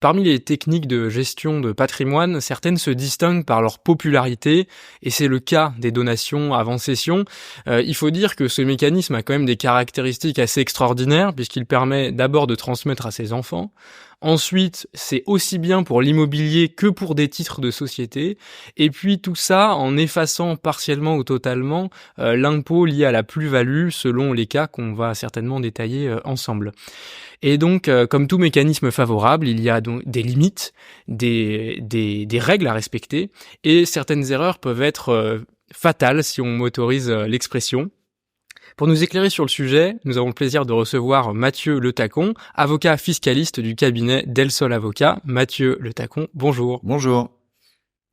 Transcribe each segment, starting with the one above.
Parmi les techniques de gestion de patrimoine, certaines se distinguent par leur popularité, et c'est le cas des donations avant cession. Il faut dire que ce mécanisme a quand même des caractéristiques assez extraordinaires, puisqu'il permet d'abord de transmettre à ses enfants. Ensuite, c'est aussi bien pour l'immobilier que pour des titres de société. Et puis tout ça en effaçant partiellement ou totalement l'impôt lié à la plus-value, selon les cas qu'on va certainement détailler ensemble. Et donc, comme tout mécanisme favorable, il y a donc des limites, des règles à respecter, et certaines erreurs peuvent être fatales si on m'autorise l'expression. Pour nous éclairer sur le sujet, nous avons le plaisir de recevoir Mathieu Le Tacon, avocat fiscaliste du cabinet Del Sol Avocat. Mathieu Le Tacon, bonjour. Bonjour.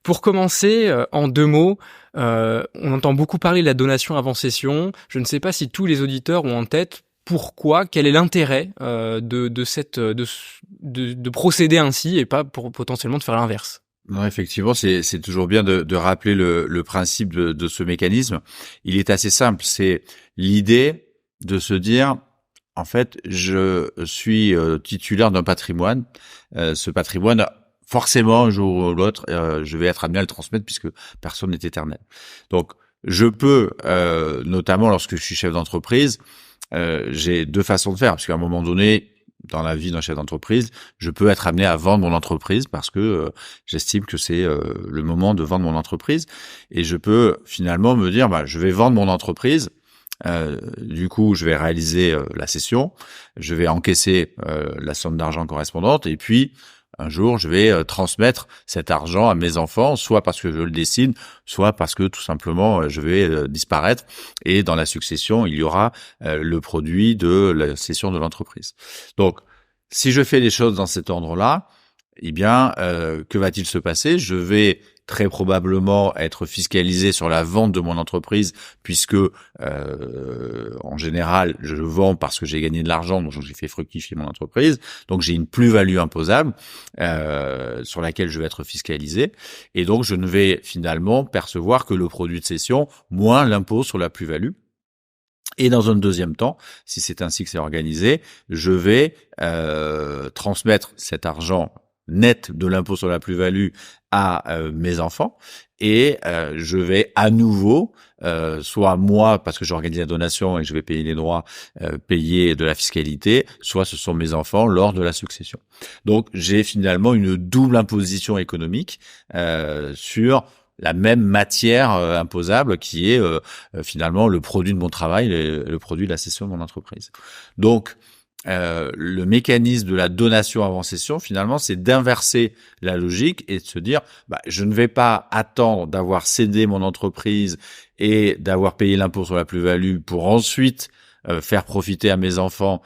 Pour commencer, en 2 mots, on entend beaucoup parler de la donation avant cession. Je ne sais pas si tous les auditeurs ont en tête pourquoi, quel est l'intérêt de procéder ainsi et pas pour potentiellement de faire l'inverse. Non, effectivement, c'est toujours bien de rappeler le principe de ce mécanisme. Il est assez simple. C'est l'idée de se dire, en fait, je suis titulaire d'un patrimoine. Ce patrimoine, forcément, un jour ou l'autre, je vais être amené à le transmettre puisque personne n'est éternel. Donc, je peux, notamment lorsque je suis chef d'entreprise, j'ai 2 façons de faire, parce qu'à un moment donné, dans la vie d'un chef d'entreprise, je peux être amené à vendre mon entreprise parce que j'estime que c'est le moment de vendre mon entreprise, et je peux finalement me dire, je vais vendre mon entreprise. Du coup, je vais réaliser la cession, je vais encaisser la somme d'argent correspondante, et puis un jour, je vais transmettre cet argent à mes enfants, soit parce que je le décide, soit parce que tout simplement je vais disparaître, et dans la succession, il y aura le produit de la cession de l'entreprise. Donc, si je fais les choses dans cet ordre-là, eh bien, que va-t-il se passer? Je vais très probablement être fiscalisé sur la vente de mon entreprise, puisque en général, je vends parce que j'ai gagné de l'argent, donc j'ai fait fructifier mon entreprise, donc j'ai une plus-value imposable sur laquelle je vais être fiscalisé, et donc je ne vais finalement percevoir que le produit de cession moins l'impôt sur la plus-value. Et dans un deuxième temps, si c'est ainsi que c'est organisé, je vais transmettre cet argent net de l'impôt sur la plus-value à mes enfants, et je vais à nouveau, soit moi, parce que j'organise la donation et je vais payer les droits, payer de la fiscalité, soit ce sont mes enfants lors de la succession. Donc j'ai finalement une double imposition économique sur la même matière imposable qui est finalement le produit de mon travail, le produit de la cession de mon entreprise. Donc, le mécanisme de la donation avant cession, finalement, c'est d'inverser la logique et de se dire, je ne vais pas attendre d'avoir cédé mon entreprise et d'avoir payé l'impôt sur la plus-value pour ensuite faire profiter à mes enfants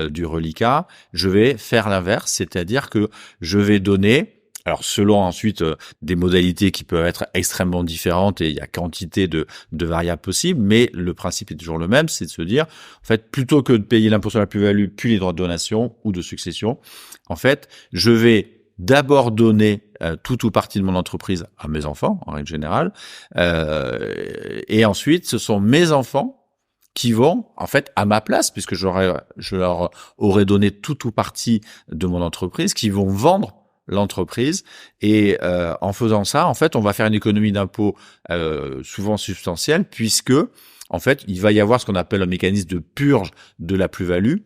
du reliquat. Je vais faire l'inverse, c'est-à-dire que je vais donner, alors selon ensuite des modalités qui peuvent être extrêmement différentes, et il y a quantité de variables possibles, mais le principe est toujours le même, c'est de se dire, en fait, plutôt que de payer l'impôt sur la plus-value puis les droits de donation ou de succession, en fait, je vais d'abord donner tout ou partie de mon entreprise à mes enfants, en règle générale, et ensuite, ce sont mes enfants qui vont, en fait, à ma place, puisque je leur aurais donné tout ou partie de mon entreprise, qui vont vendre l'entreprise, et en faisant ça, en fait, on va faire une économie d'impôt souvent substantielle, puisque en fait, il va y avoir ce qu'on appelle un mécanisme de purge de la plus-value,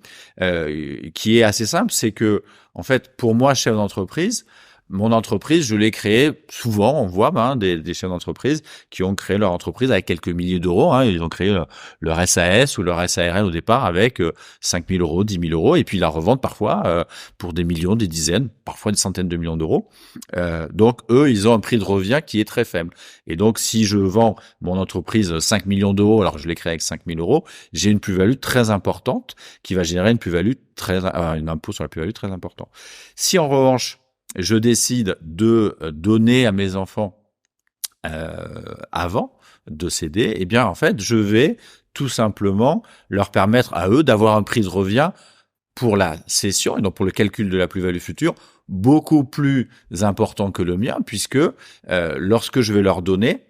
qui est assez simple. C'est que, en fait, pour moi, chef d'entreprise, mon entreprise, je l'ai créée, souvent, on voit des chefs d'entreprise qui ont créé leur entreprise avec quelques milliers d'euros. Ils ont créé leur SAS ou leur SARL au départ avec 5 000 euros, 10 000 euros, et puis ils la revendent parfois pour des millions, des dizaines, parfois des centaines de millions d'euros. Donc, eux, ils ont un prix de revient qui est très faible. Et donc, si je vends mon entreprise 5 millions d'euros, alors que je l'ai créée avec 5 000 euros, j'ai une plus-value très importante qui va générer une plus-value une impôt sur la plus-value très important. Si en revanche, je décide de donner à mes enfants avant de céder, eh bien, en fait, je vais tout simplement leur permettre à eux d'avoir un prix de revient pour la cession, et donc pour le calcul de la plus-value future, beaucoup plus important que le mien, puisque lorsque je vais leur donner,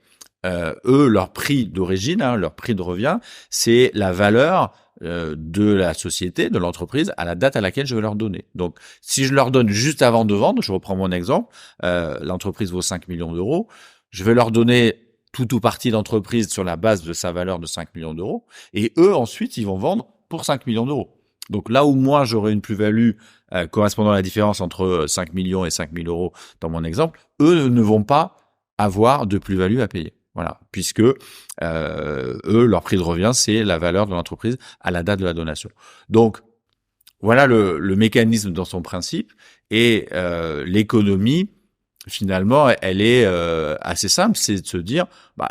eux, leur prix d'origine, leur prix de revient, c'est la valeur de la société, de l'entreprise, à la date à laquelle je vais leur donner. Donc, si je leur donne juste avant de vendre, je reprends mon exemple, l'entreprise vaut 5 millions d'euros, je vais leur donner tout ou partie d'entreprise sur la base de sa valeur de 5 millions d'euros, et eux, ensuite, ils vont vendre pour 5 millions d'euros. Donc là où moi, j'aurai une plus-value correspondant à la différence entre 5 millions et 5 000 euros dans mon exemple, eux ne vont pas avoir de plus-value à payer. Voilà, puisque eux, leur prix de revient, c'est la valeur de l'entreprise à la date de la donation. Donc, voilà le mécanisme dans son principe. Et l'économie, finalement, elle est assez simple, c'est de se dire,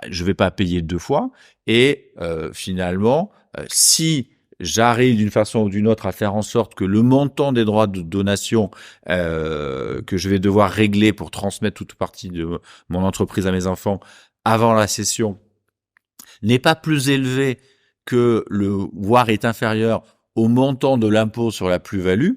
je vais pas payer deux fois. Et finalement, si j'arrive d'une façon ou d'une autre à faire en sorte que le montant des droits de donation que je vais devoir régler pour transmettre toute partie de mon entreprise à mes enfants avant la cession n'est pas plus élevé que voire est inférieur au montant de l'impôt sur la plus-value,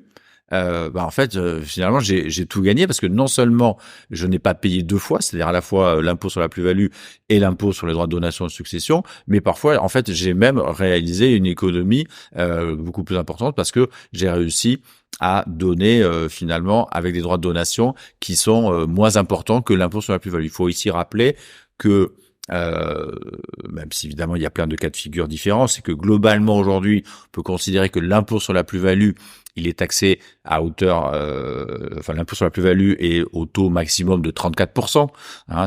en fait, finalement, j'ai tout gagné parce que non seulement je n'ai pas payé deux fois, c'est-à-dire à la fois l'impôt sur la plus-value et l'impôt sur les droits de donation et de succession, mais parfois, en fait, j'ai même réalisé une économie beaucoup plus importante parce que j'ai réussi à donner finalement avec des droits de donation qui sont moins importants que l'impôt sur la plus-value. Il faut ici rappeler que même si évidemment il y a plein de cas de figure différents, c'est que globalement aujourd'hui, on peut considérer que l'impôt sur la plus-value, il est taxé à hauteur, l'impôt sur la plus-value est au taux maximum de 34%.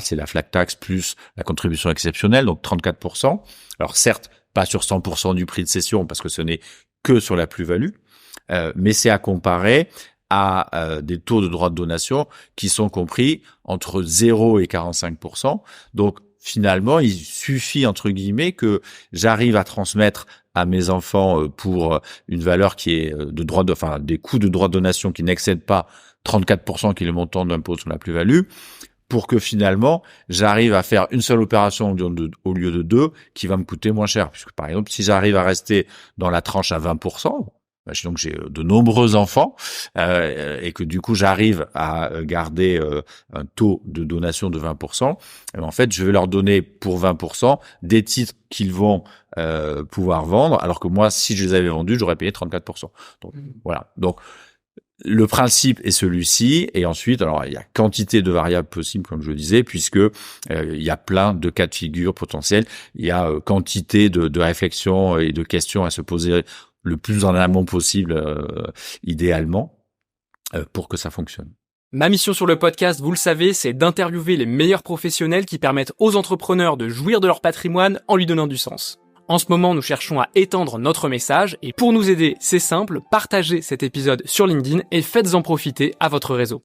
C'est la flat tax plus la contribution exceptionnelle, donc 34%. Alors certes, pas sur 100% du prix de cession parce que ce n'est que sur la plus-value, mais c'est à comparer à des taux de droits de donation qui sont compris entre 0 et 45%. Donc finalement, il suffit, entre guillemets, que j'arrive à transmettre à mes enfants pour une valeur qui est des coûts de droits de donation qui n'excèdent pas 34% qui est le montant d'impôt sur la plus-value, pour que finalement, j'arrive à faire une seule opération au lieu de deux qui va me coûter moins cher. Puisque par exemple, si j'arrive à rester dans la tranche à 20%, donc j'ai de nombreux enfants et que du coup j'arrive à garder un taux de donation de 20%, en fait je vais leur donner pour 20% des titres qu'ils vont pouvoir vendre, alors que moi si je les avais vendus j'aurais payé 34%. Donc voilà. Donc le principe est celui-ci, et ensuite, alors il y a quantité de variables possibles, comme je le disais, puisque il y a plein de cas de figure potentiels, il y a quantité de réflexions et de questions à se poser le plus en amont possible, idéalement, pour que ça fonctionne. Ma mission sur le podcast, vous le savez, c'est d'interviewer les meilleurs professionnels qui permettent aux entrepreneurs de jouir de leur patrimoine en lui donnant du sens. En ce moment, nous cherchons à étendre notre message et pour nous aider, c'est simple, partagez cet épisode sur LinkedIn et faites-en profiter à votre réseau.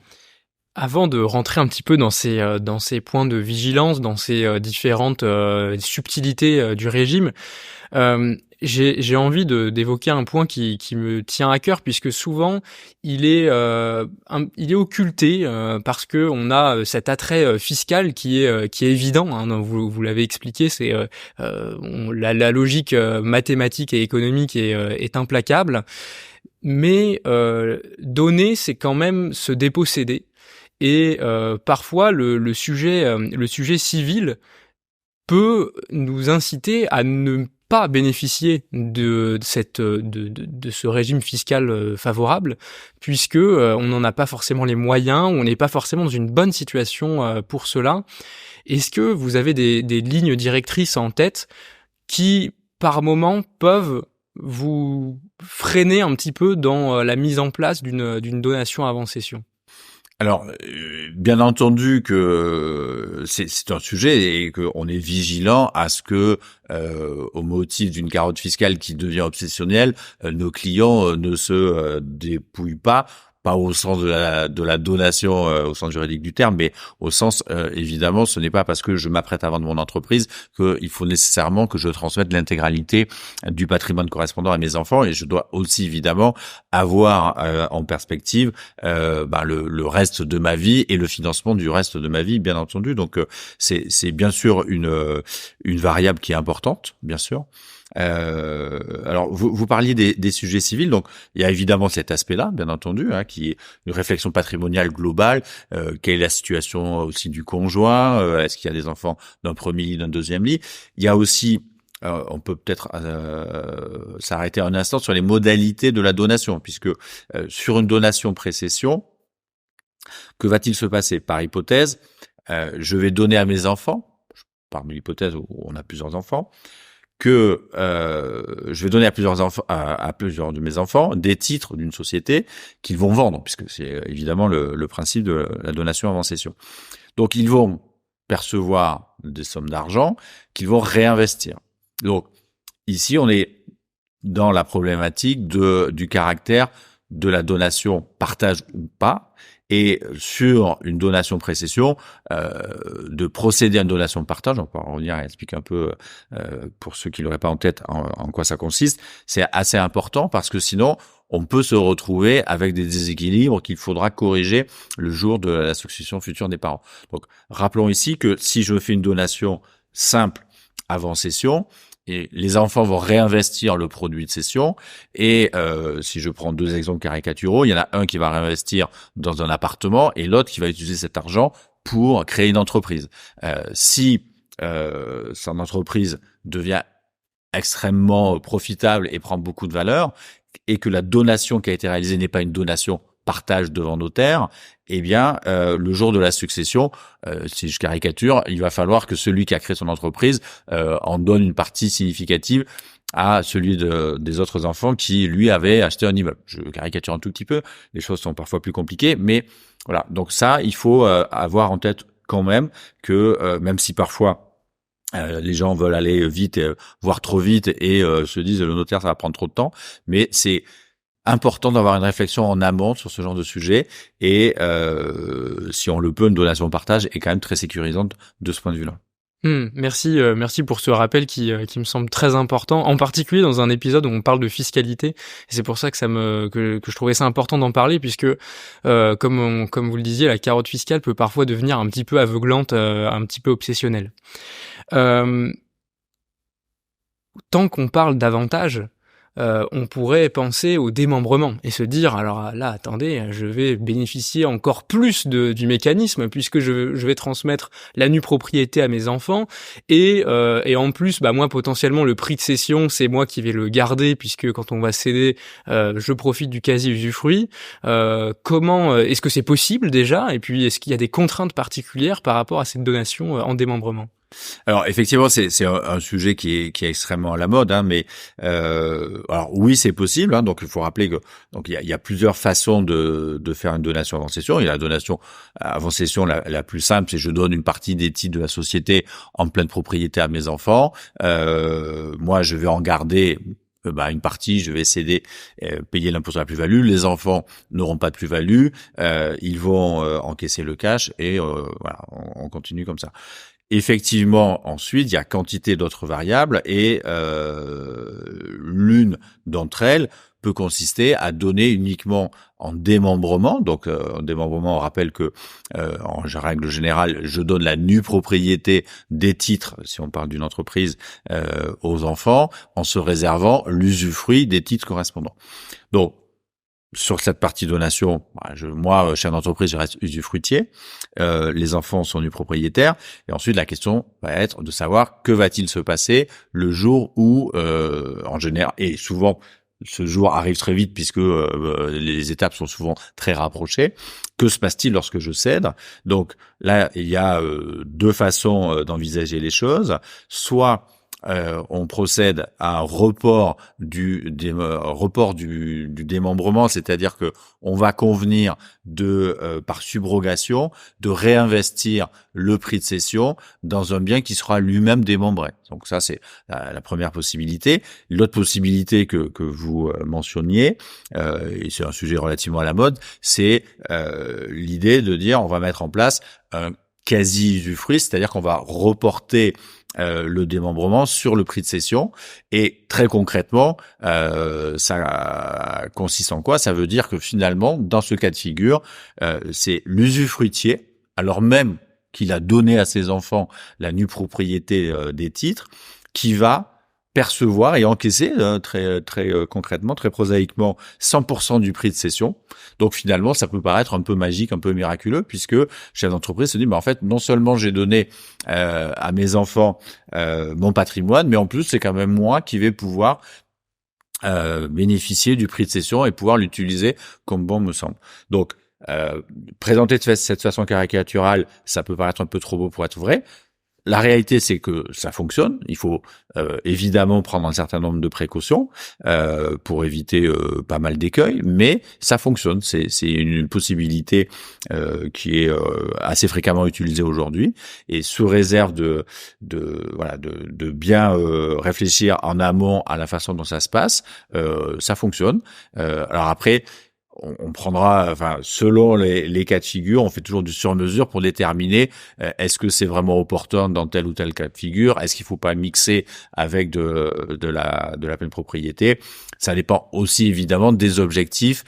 Avant de rentrer un petit peu dans ces points de vigilance, dans ces différentes subtilités du régime, j'ai envie d'évoquer un point qui me tient à cœur, puisque souvent il est occulté parce que on a cet attrait fiscal qui est évident, hein, vous l'avez expliqué, c'est la logique mathématique et économique est implacable, mais donner, c'est quand même se déposséder. Et parfois le sujet civil peut nous inciter à ne pas bénéficier de ce régime fiscal favorable, puisque on n'en a pas forcément les moyens, on n'est pas forcément dans une bonne situation pour cela. Est-ce que vous avez des lignes directrices en tête qui par moment peuvent vous freiner un petit peu dans la mise en place d'une donation avant cession? Alors, bien entendu que c'est un sujet et qu'on est vigilant à ce que, au motif d'une carotte fiscale qui devient obsessionnelle, nos clients ne se dépouillent pas au sens de la donation au sens juridique du terme, mais au sens évidemment, ce n'est pas parce que je m'apprête à vendre mon entreprise qu'il faut nécessairement que je transmette l'intégralité du patrimoine correspondant à mes enfants, et je dois aussi évidemment avoir en perspective le reste de ma vie et le financement du reste de ma vie, bien entendu. Donc c'est bien sûr une variable qui est importante, bien sûr. Alors vous parliez des sujets civils, donc il y a évidemment cet aspect-là, bien entendu, qui est une réflexion patrimoniale globale. Quelle est la situation aussi du conjoint? Est-ce qu'il y a des enfants d'un premier lit, d'un deuxième lit? Il y a aussi on peut peut-être s'arrêter un instant sur les modalités de la donation, puisque sur une donation précession, que va-t-il se passer? Par hypothèse, je vais donner à mes enfants, parmi l'hypothèse où on a plusieurs enfants, que je vais donner à plusieurs enfants, à plusieurs de mes enfants des titres d'une société qu'ils vont vendre, puisque c'est évidemment le principe de la donation avant cession. Donc ils vont percevoir des sommes d'argent qu'ils vont réinvestir. Donc ici on est dans la problématique du caractère de la donation partage ou pas, et sur une donation précession, de procéder à une donation partage. On va revenir et expliquer un peu, pour ceux qui l'auraient pas en tête, en quoi ça consiste. C'est assez important parce que sinon, on peut se retrouver avec des déséquilibres qu'il faudra corriger le jour de la succession future des parents. Donc, rappelons ici que si je fais une donation simple avant cession, et les enfants vont réinvestir le produit de cession. Et si je prends deux exemples caricaturaux, il y en a un qui va réinvestir dans un appartement et l'autre qui va utiliser cet argent pour créer une entreprise. Si son entreprise devient extrêmement profitable et prend beaucoup de valeur, et que la donation qui a été réalisée n'est pas une donation partage devant notaire, eh bien, le jour de la succession, si je caricature, il va falloir que celui qui a créé son entreprise en donne une partie significative à celui des autres enfants qui, lui, avait acheté un immeuble. Je caricature un tout petit peu, les choses sont parfois plus compliquées, mais voilà. Donc ça, il faut avoir en tête quand même que, même si parfois les gens veulent aller vite, voire trop vite, et se disent le notaire, ça va prendre trop de temps, mais c'est important d'avoir une réflexion en amont sur ce genre de sujet, et si on le peut, une donation partage est quand même très sécurisante de ce point de vue-là. Merci pour ce rappel qui me semble très important, en particulier dans un épisode où on parle de fiscalité. Et c'est pour ça que que je trouvais ça important d'en parler, puisque comme vous le disiez, la carotte fiscale peut parfois devenir un petit peu aveuglante, un petit peu obsessionnelle. Tant qu'on parle d'avantages, on pourrait penser au démembrement et se dire, alors là, attendez, je vais bénéficier encore plus du mécanisme puisque je vais transmettre la nue propriété à mes enfants, et en plus, moi potentiellement le prix de cession, c'est moi qui vais le garder, puisque quand on va céder, je profite du quasi-usufruit. Comment est-ce que c'est possible déjà, et puis est-ce qu'il y a des contraintes particulières par rapport à cette donation en démembrement? Alors effectivement, c'est un sujet qui est extrêmement à la mode, hein, mais alors oui, c'est possible. Hein, donc il faut rappeler que donc il y a plusieurs façons de faire une donation avant cession. Il y a la donation avant cession la plus simple, c'est je donne une partie des titres de la société en pleine propriété à mes enfants. Moi, je vais en garder une partie, je vais céder, payer l'impôt sur la plus-value. Les enfants n'auront pas de plus-value, ils vont encaisser le cash, et voilà, on continue comme ça. Effectivement, ensuite, il y a quantité d'autres variables, et l'une d'entre elles peut consister à donner uniquement en démembrement. Donc, en démembrement, on rappelle que, en règle générale, je donne la nue propriété des titres, si on parle d'une entreprise, aux enfants, en se réservant l'usufruit des titres correspondants. Donc, sur cette partie donation, moi, chef d'entreprise, je reste usufruitier. Les enfants sont nus propriétaires. Et ensuite, la question va être de savoir que va-t-il se passer le jour où, en général, et souvent, ce jour arrive très vite puisque les étapes sont souvent très rapprochées. Que se passe-t-il lorsque je cède? Donc là, il y a deux façons d'envisager les choses. Soit on procède à un report du démembrement, c'est-à-dire que on va convenir par subrogation de réinvestir le prix de cession dans un bien qui sera lui-même démembré. Donc ça, c'est la première possibilité. L'autre possibilité que vous mentionniez, et c'est un sujet relativement à la mode, c'est l'idée de dire on va mettre en place un quasi-usufruit, c'est-à-dire qu'on va reporter le démembrement sur le prix de cession. Et très concrètement, ça consiste en quoi? Ça veut dire que finalement, dans ce cas de figure, c'est l'usufruitier, alors même qu'il a donné à ses enfants la nue propriété des titres, qui va percevoir et encaisser très concrètement, très prosaïquement 100% du prix de cession. Donc finalement, ça peut paraître un peu magique, un peu miraculeux, puisque le chef d'entreprise se dit, en fait, non seulement j'ai donné à mes enfants mon patrimoine, mais en plus c'est quand même moi qui vais pouvoir bénéficier du prix de cession et pouvoir l'utiliser comme bon me semble. Donc présenter de cette façon caricaturale, ça peut paraître un peu trop beau pour être vrai. La réalité, c'est que ça fonctionne. Il faut évidemment prendre un certain nombre de précautions pour éviter pas mal d'écueils, mais ça fonctionne. C'est une possibilité qui est assez fréquemment utilisée aujourd'hui, et sous réserve de bien réfléchir en amont à la façon dont ça se passe, ça fonctionne. Alors après, on prendra, selon les cas de figure, on fait toujours du sur-mesure pour déterminer est-ce que c'est vraiment opportun dans tel ou tel cas de figure, est-ce qu'il faut pas mixer avec de la pleine propriété. Ça dépend aussi évidemment des objectifs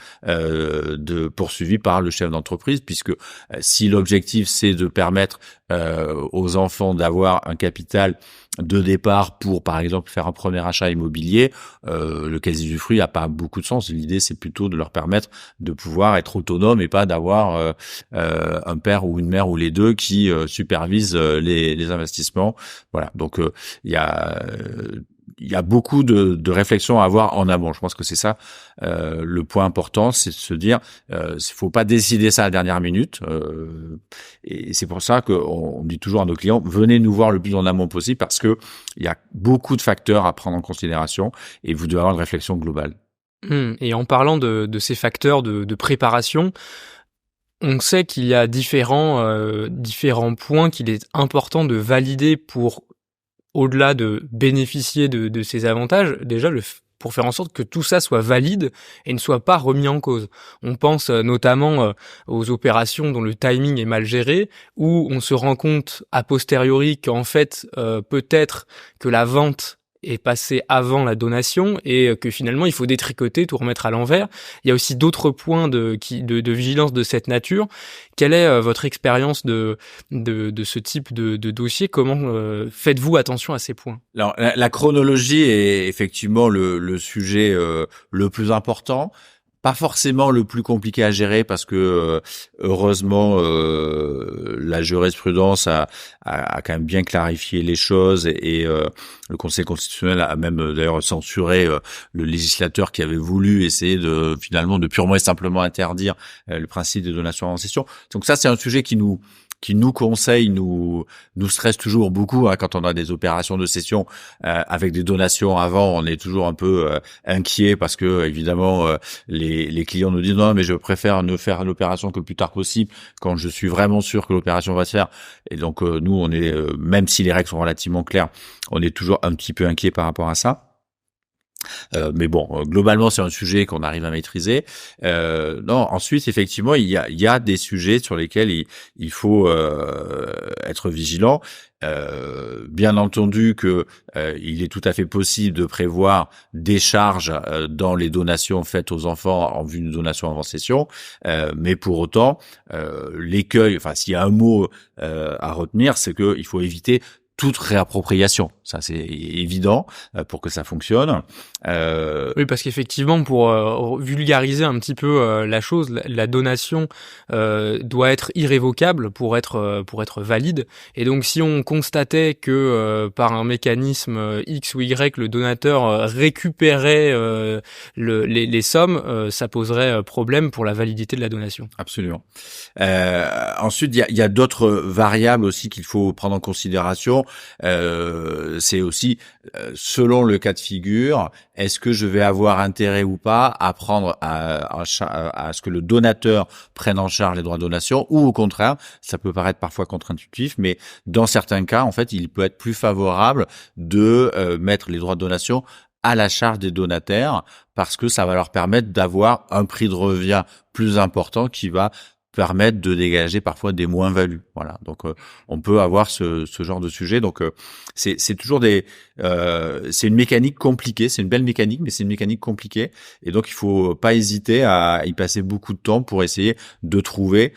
poursuivis par le chef d'entreprise, puisque si l'objectif c'est de permettre aux enfants d'avoir un capital de départ pour, par exemple, faire un premier achat immobilier, le quasi-usufruit n'a pas beaucoup de sens. L'idée, c'est plutôt de leur permettre de pouvoir être autonome et pas d'avoir un père ou une mère ou les deux qui supervisent les investissements. Voilà. Donc, il y a beaucoup de réflexions à avoir en amont. Je pense que c'est ça le point important, c'est de se dire il faut pas décider ça à la dernière minute. Et c'est pour ça qu'on dit toujours à nos clients, venez nous voir le plus en amont possible, parce que il y a beaucoup de facteurs à prendre en considération et vous devez avoir une réflexion globale. Et en parlant de ces facteurs de préparation, on sait qu'il y a différents points qu'il est important de valider pour, au-delà de bénéficier de ces avantages, déjà pour faire en sorte que tout ça soit valide et ne soit pas remis en cause. On pense notamment aux opérations dont le timing est mal géré, où on se rend compte a posteriori qu'en fait, peut-être que la vente est passée avant la donation et que finalement il faut détricoter, tout remettre à l'envers. Il y a aussi d'autres points de vigilance de cette nature. Quelle est votre expérience de ce type de dossier? Comment faites-vous attention à ces points? Alors la chronologie est effectivement le sujet le plus important. Pas forcément le plus compliqué à gérer, parce que heureusement la jurisprudence a quand même bien clarifié les choses, et le Conseil constitutionnel a même d'ailleurs censuré le législateur qui avait voulu essayer de purement et simplement interdire le principe de donation en cession. Donc ça, c'est un sujet qui nous conseille, nous stresse toujours beaucoup quand on a des opérations de cession avec des donations avant. On est toujours un peu inquiet, parce que évidemment les clients nous disent non, mais je préfère ne faire l'opération que le plus tard possible, quand je suis vraiment sûr que l'opération va se faire. Et donc nous, on est même si les règles sont relativement claires, on est toujours un petit peu inquiet par rapport à ça. Mais bon, globalement, c'est un sujet qu'on arrive à maîtriser. Ensuite, effectivement, il y a des sujets sur lesquels il faut être vigilant. Bien entendu que il est tout à fait possible de prévoir des charges dans les donations faites aux enfants en vue d'une donation avant cession, mais pour autant, l'écueil, s'il y a un mot à retenir, c'est que il faut éviter toute réappropriation. Ça, c'est évident pour que ça fonctionne. Oui, parce qu'effectivement, pour vulgariser un petit peu la chose, la donation doit être irrévocable pour être valide. Et donc, si on constatait que par un mécanisme X ou Y, le donateur récupérait les sommes, ça poserait problème pour la validité de la donation. Absolument. Ensuite, il y a d'autres variables aussi qu'il faut prendre en considération. C'est aussi selon le cas de figure, est-ce que je vais avoir intérêt ou pas à prendre à ce que le donateur prenne en charge les droits de donation, ou au contraire, ça peut paraître parfois contre-intuitif, mais dans certains cas, en fait, il peut être plus favorable de mettre les droits de donation à la charge des donataires, parce que ça va leur permettre d'avoir un prix de revient plus important qui va permettre de dégager parfois des moins-values. Voilà. Donc on peut avoir ce genre de sujet. Donc c'est toujours c'est une mécanique compliquée, c'est une belle mécanique, mais c'est une mécanique compliquée, et donc il faut pas hésiter à y passer beaucoup de temps pour essayer de trouver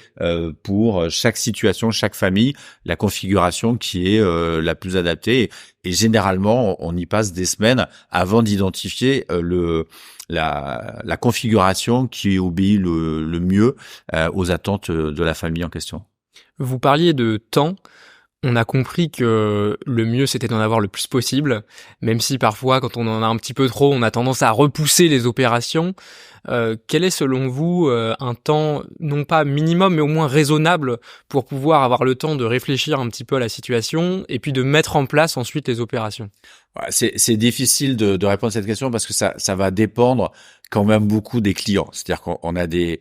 pour chaque situation, chaque famille, la configuration qui est la plus adaptée. et généralement, on y passe des semaines avant d'identifier la configuration qui obéit le mieux aux attentes de la famille en question. Vous parliez de temps. On a compris que le mieux, c'était d'en avoir le plus possible, même si parfois, quand on en a un petit peu trop, on a tendance à repousser les opérations. Quel est, selon vous, un temps, non pas minimum, mais au moins raisonnable, pour pouvoir avoir le temps de réfléchir un petit peu à la situation et puis de mettre en place ensuite les opérations? Ouais, c'est difficile de répondre à cette question parce que ça va dépendre quand même beaucoup des clients. C'est-à-dire qu'on a des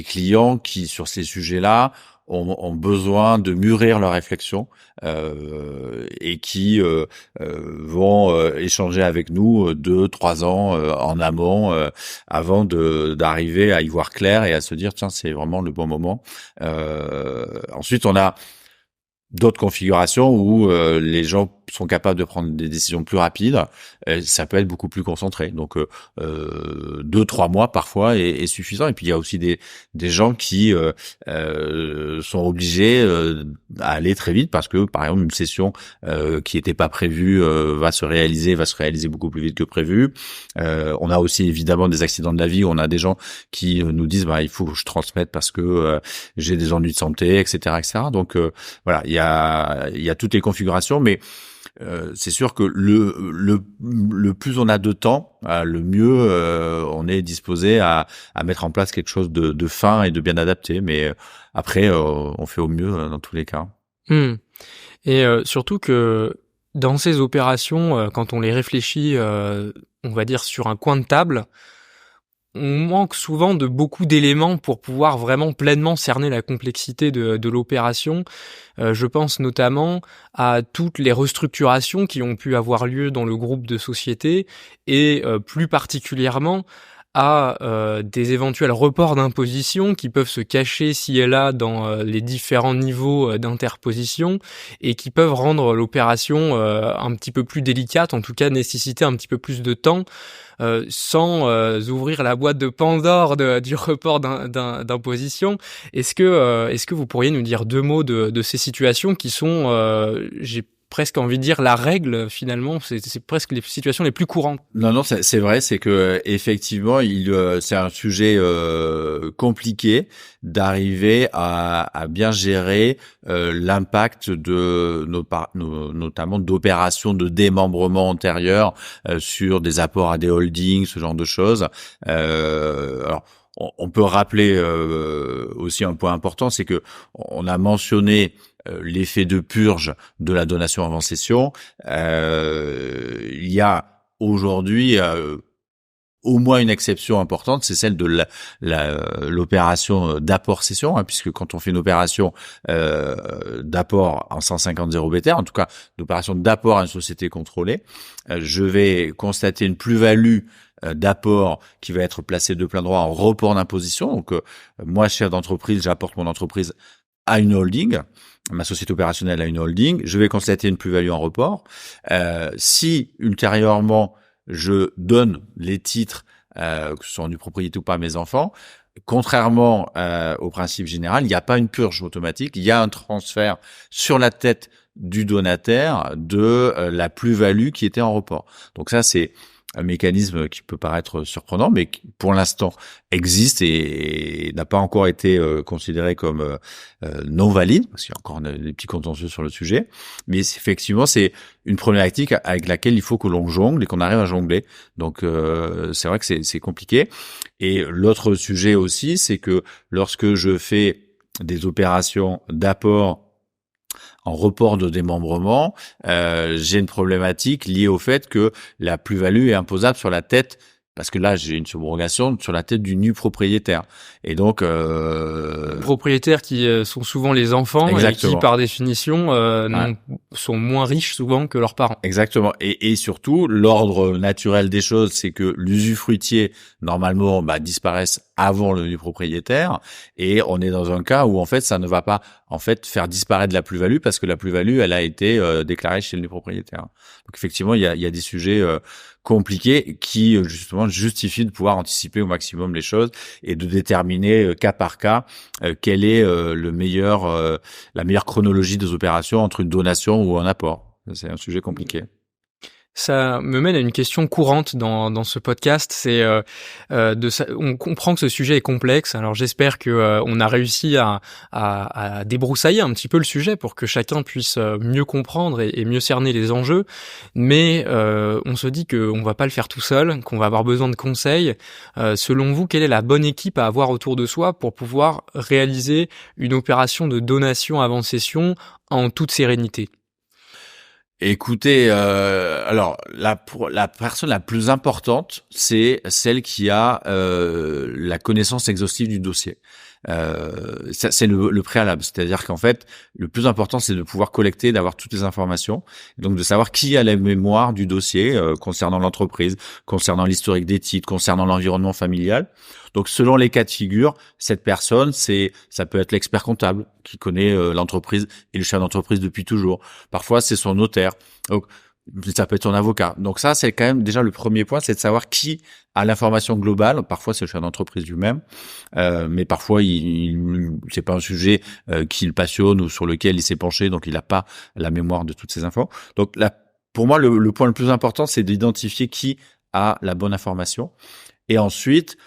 clients qui, sur ces sujets-là, ont besoin de mûrir leur réflexion et qui vont échanger avec nous 2-3 ans en amont avant d'arriver à y voir clair et à se dire tiens, c'est vraiment le bon moment. Ensuite, on a d'autres configurations où les gens sont capables de prendre des décisions plus rapides, ça peut être beaucoup plus concentré. Donc 2-3 mois parfois est suffisant. Et puis il y a aussi des gens qui sont obligés à aller très vite parce que par exemple une session qui n'était pas prévue va se réaliser beaucoup plus vite que prévu. On a aussi évidemment des accidents de la vie où on a des gens qui nous disent il faut que je transmette parce que j'ai des ennuis de santé, etc. Donc voilà, il y a toutes les configurations, mais c'est sûr que le plus on a de temps, le mieux on est disposé à mettre en place quelque chose de fin et de bien adapté. Mais après, on fait au mieux dans tous les cas. Et surtout que dans ces opérations, quand on les réfléchit, on va dire sur un coin de table, on manque souvent de beaucoup d'éléments pour pouvoir vraiment pleinement cerner la complexité de l'opération. Je pense notamment à toutes les restructurations qui ont pu avoir lieu dans le groupe de société et plus particulièrement à des éventuels reports d'imposition qui peuvent se cacher ci et là dans les différents niveaux d'interposition et qui peuvent rendre l'opération un petit peu plus délicate, en tout cas nécessiter un petit peu plus de temps sans ouvrir la boîte de Pandore du report d'imposition. Est-ce que vous pourriez nous dire 2 mots de ces situations qui sont, j'ai presque envie de dire la règle finalement, c'est presque les situations les plus courantes. Non, c'est vrai, c'est que effectivement, c'est un sujet compliqué d'arriver à bien gérer l'impact de notamment d'opérations de démembrement antérieur sur des apports à des holdings, ce genre de choses. Alors on peut rappeler aussi un point important, c'est que on a mentionné l'effet de purge de la donation avant cession. Il y a aujourd'hui au moins une exception importante, c'est celle de l'opération d'apport-cession, puisque quand on fait une opération d'apport en 150 0BTR, en tout cas d'opération d'apport à une société contrôlée, je vais constater une plus-value d'apport qui va être placée de plein droit en report d'imposition. Donc moi, chef d'entreprise, j'apporte mon entreprise à une holding, ma société opérationnelle à une holding, je vais constater une plus-value en report. Si ultérieurement je donne les titres, que ce soit en nue propriété ou pas à mes enfants, contrairement au principe général, il n'y a pas une purge automatique, il y a un transfert sur la tête du donataire de la plus-value qui était en report. Donc ça, c'est un mécanisme qui peut paraître surprenant, mais qui, pour l'instant, existe et n'a pas encore été considéré comme non valide, parce qu'il y a encore des petits contentieux sur le sujet. Mais effectivement, c'est une problématique avec laquelle il faut que l'on jongle et qu'on arrive à jongler. Donc, c'est vrai que c'est compliqué. Et l'autre sujet aussi, c'est que lorsque je fais des opérations d'apport en report de démembrement, j'ai une problématique liée au fait que la plus-value est imposable sur la tête, parce que là, j'ai une subrogation sur la tête du nu propriétaire. Et donc... propriétaires qui sont souvent les enfants. Exactement. Et qui, par définition, sont moins riches souvent que leurs parents. Exactement. Et surtout, l'ordre naturel des choses, c'est que l'usufruitier, normalement, disparaisse avant le nu propriétaire. Et on est dans un cas où, en fait, ça ne va pas, faire disparaître la plus-value parce que la plus-value, elle a été déclarée chez le nu propriétaire. Donc, effectivement, il y a des sujets compliqués qui, justement, justifient de pouvoir anticiper au maximum les choses et de déterminer cas par cas quelle est la meilleure chronologie des opérations entre une donation ou un apport. C'est un sujet compliqué. Ça me mène à une question courante dans ce podcast, c'est on comprend que ce sujet est complexe. Alors j'espère que on a réussi à débroussailler un petit peu le sujet pour que chacun puisse mieux comprendre et mieux cerner les enjeux. Mais on se dit qu'on va pas le faire tout seul, qu'on va avoir besoin de conseils. Selon vous, quelle est la bonne équipe à avoir autour de soi pour pouvoir réaliser une opération de donation avant cession en toute sérénité? Écoutez, alors la personne la plus importante, c'est celle qui a la connaissance exhaustive du dossier. Ça, c'est le préalable, c'est-à-dire qu'en fait, le plus important, c'est de pouvoir collecter, d'avoir toutes les informations, donc de savoir qui a la mémoire du dossier concernant l'entreprise, concernant l'historique des titres, concernant l'environnement familial. Donc, selon les cas de figure, cette personne, ça peut être l'expert comptable qui connaît l'entreprise et le chef d'entreprise depuis toujours. Parfois, c'est son notaire. Donc, ça peut être son avocat. Donc ça, c'est quand même déjà le premier point, c'est de savoir qui a l'information globale. Parfois, c'est le chef d'entreprise lui-même, mais parfois, c'est pas un sujet qui le passionne ou sur lequel il s'est penché, donc il n'a pas la mémoire de toutes ces infos. Donc là, pour moi, le point le plus important, c'est d'identifier qui a la bonne information. Et ensuite,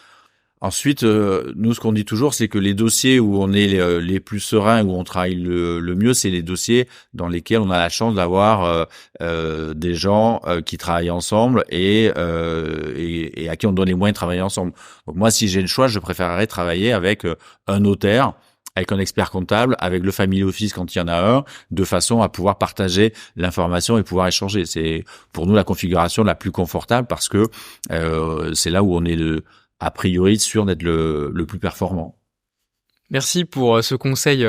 nous, ce qu'on dit toujours, c'est que les dossiers où on est les plus sereins, où on travaille le mieux, c'est les dossiers dans lesquels on a la chance d'avoir des gens qui travaillent ensemble et à qui on donne les moyens de travailler ensemble. Donc moi, si j'ai le choix, je préférerais travailler avec un notaire, avec un expert comptable, avec le family office quand il y en a un, de façon à pouvoir partager l'information et pouvoir échanger. C'est pour nous la configuration la plus confortable parce que c'est là où on est a priori sûr d'être le plus performant. Merci pour ce conseil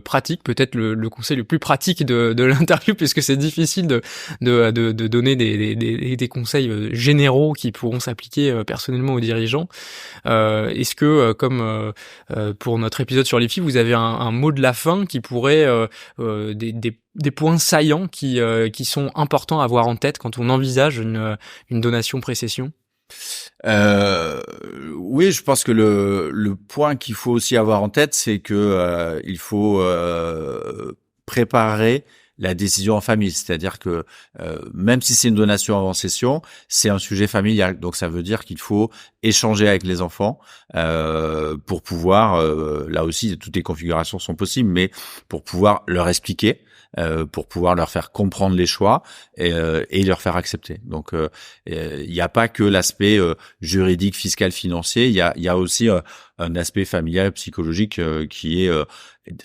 pratique, peut-être le conseil le plus pratique de l'interview, puisque c'est difficile de donner des conseils généraux qui pourront s'appliquer personnellement aux dirigeants. Est-ce que, comme pour notre épisode sur les filles, vous avez un mot de la fin qui pourrait des points saillants qui sont importants à avoir en tête quand on envisage une donation précession? Oui, je pense que le point qu'il faut aussi avoir en tête, c'est que il faut préparer la décision en famille, c'est-à-dire que même si c'est une donation avant cession, c'est un sujet familial, donc ça veut dire qu'il faut échanger avec les enfants pour pouvoir, là aussi toutes les configurations sont possibles, mais pour pouvoir leur expliquer, pour pouvoir leur faire comprendre les choix et leur faire accepter. Donc il n'y a pas que l'aspect juridique, fiscal, financier, il y a aussi un aspect familial, psychologique qui est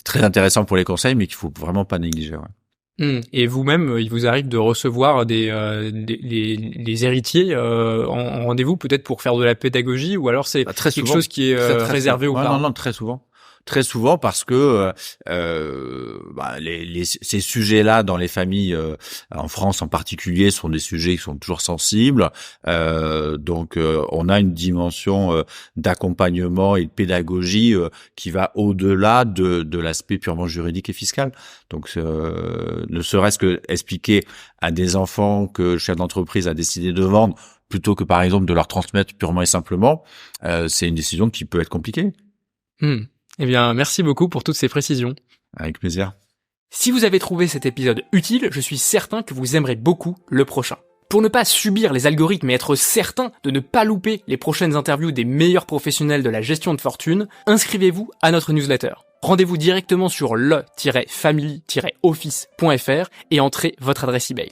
très intéressant pour les conseils, mais qu'il faut vraiment pas négliger. Ouais. Et vous-même, il vous arrive de recevoir les héritiers en rendez-vous, peut-être pour faire de la pédagogie, ou alors c'est quelque chose qui est très réservé aux parents? Non, très souvent parce que ces sujets-là dans les familles en France en particulier sont des sujets qui sont toujours sensibles, donc on a une dimension d'accompagnement et de pédagogie qui va au-delà de l'aspect purement juridique et fiscal. Donc ne serait-ce que expliquer à des enfants que le chef d'entreprise a décidé de vendre plutôt que par exemple de leur transmettre purement et simplement, c'est une décision qui peut être compliquée. Eh bien, merci beaucoup pour toutes ces précisions. Avec plaisir. Si vous avez trouvé cet épisode utile, je suis certain que vous aimerez beaucoup le prochain. Pour ne pas subir les algorithmes et être certain de ne pas louper les prochaines interviews des meilleurs professionnels de la gestion de fortune, inscrivez-vous à notre newsletter. Rendez-vous directement sur le-family-office.fr et entrez votre adresse email.